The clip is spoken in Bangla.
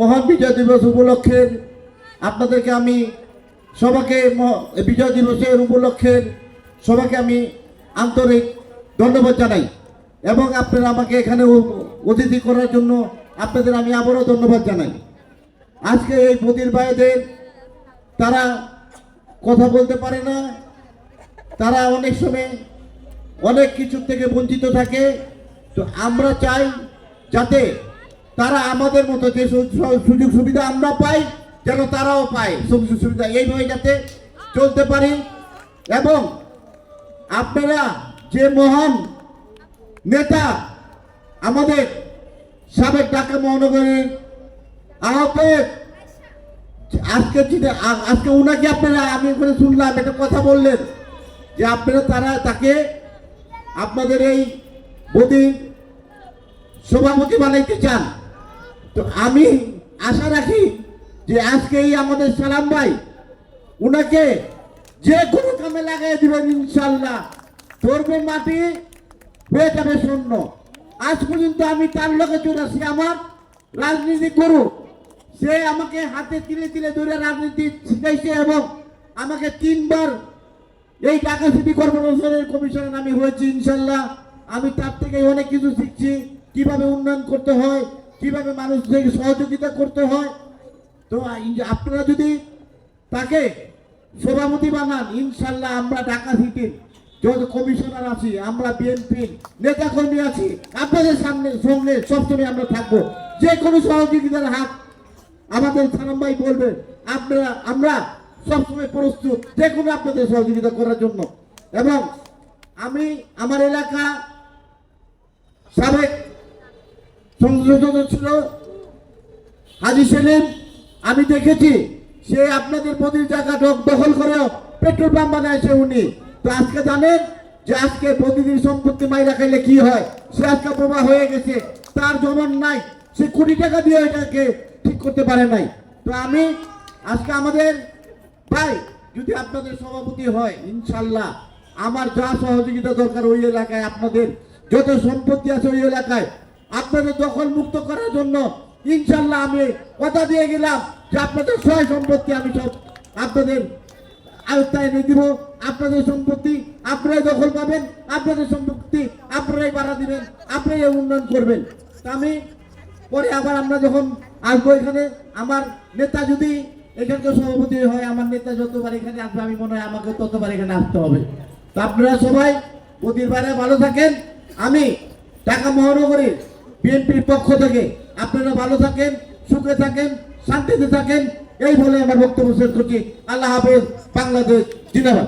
মহান বিজয় দিবস উপলক্ষে আপনাদেরকে আমি সবাইকে বিজয় দিবসের উপলক্ষে সবাইকে আমি আন্তরিক ধন্যবাদ জানাই এবং আপনারা আমাকে এখানে অতিথি করার জন্য আপনাদের আমি আবারও ধন্যবাদ জানাই। আজকে এই বদির ভাইদের তারা কথা বলতে পারে না, তারা অনেক সময় অনেক কিছু থেকে বঞ্চিত থাকে। তো আমরা চাই যাতে তারা আমাদের মতো যে সুযোগ সুবিধা আমরা পাই যেন তারাও পায়, সুযোগ সুবিধা এইভাবে যাতে চলতে পারি। এবং আপনারা যে মহান নেতা আমাদের সাবেক ঢাকা মহানগরের আহ্বায়ক আজকে উনাকে আপনারা আমি করে শুনলাম একটা কথা বললেন যে আপনারা তাকে আপনাদের এই বদির সভাপতি বানাইতে চান। তো আমি আশা রাখি যে আজকে এই আমাদের সালাম ভাই উনাকে যে কোনো কামে লাগাই দিবেন, ইনশাল্লাহ ধরবে মাটি হয়ে যাবে শূন্য। আজ পর্যন্ত আমি তার লোকে চলেছি, আমার রাজনীতি করুক, সে আমাকে হাতে তিলে তিলে ধরে রাজনীতি শিখাইছে এবং আমাকে 3 বার এই ঢাকা সিটি কর্পোরেশনের কমিশনার আমি হয়েছি। ইনশাল্লাহ আমি তার থেকে অনেক কিছু শিখছি, কিভাবে উন্নয়ন করতে হয়, কিভাবে মানুষদের সহযোগিতা করতে হয়। তো আপনারা যদি তাকে সভাপতি বানান, ইনশাল্লাহ আমরা ঢাকা সিটির যত কমিশনার আছি, আমরা বিএনপির নেতা কর্মী আছি, আপনাদের সঙ্গে সবসময় আমরা থাকবো। যে কোনো সহযোগিতার হাত আমাদের সালাম ভাই বলবে, আমরা সবসময় প্রস্তুত যে কোনো আপনাদের সহযোগিতা করার জন্য। এবং আমি আমার এলাকা সাবেক সংসদ ছিল হাজী সেলিম, আমি দেখেছি সে আপনাদের বদির জায়গা দখল করে পেট্রোল পাম্প বানাইছে উনি। তো আজকে জানেন যে আজকে বদির সম্পত্তি মাইরা খাইলে কি হয়, সে আজকে বোমা হয়ে গেছে, তার জমান নাই, সে কোটি টাকা দিয়ে এটাকে ঠিক করতে পারে নাই। তো আমি আজকে আমাদের ভাই যদি আপনাদের সভাপতি হয়, ইনশাল্লাহ আমার যা সহযোগিতা দরকার ওই এলাকায় আপনাদের যত সম্পত্তি আছে ওই এলাকায় আপনাদের দখল মুক্ত করার জন্য ইনশাল্লাহ আমি কথা দিয়ে গেলাম যে আপনাদের সহায় সম্পত্তি আমি সব আপনাদের আয়ত্তায় এনে দিব। আপনাদের সম্পত্তি আপনারাই দখল পাবেন, আপনাদের সম্পত্তি আপনারাই বাড়া দিবেন, আপনারাই উন্নয়ন করবেন। তা আমি পরে আবার আমরা যখন আসবো এখানে, আমার নেতা যদি এখানকার সভাপতি হয়, আমার নেতা যতবার এখানে আসবে আমি মনে হয় আমাকে ততবার এখানে আসতে হবে। তো আপনারা সবাই বদির বাইরে ভালো থাকেন। আমি ঢাকা মহানগরীর বিএনপির পক্ষ থেকে আপনারা ভালো থাকেন, সুখে থাকেন, শান্তিতে থাকেন, এই বলে আমার বক্তব্য শেষ করছি। আল্লাহ হাফেজ, বাংলাদেশ জিন্দাবাদ।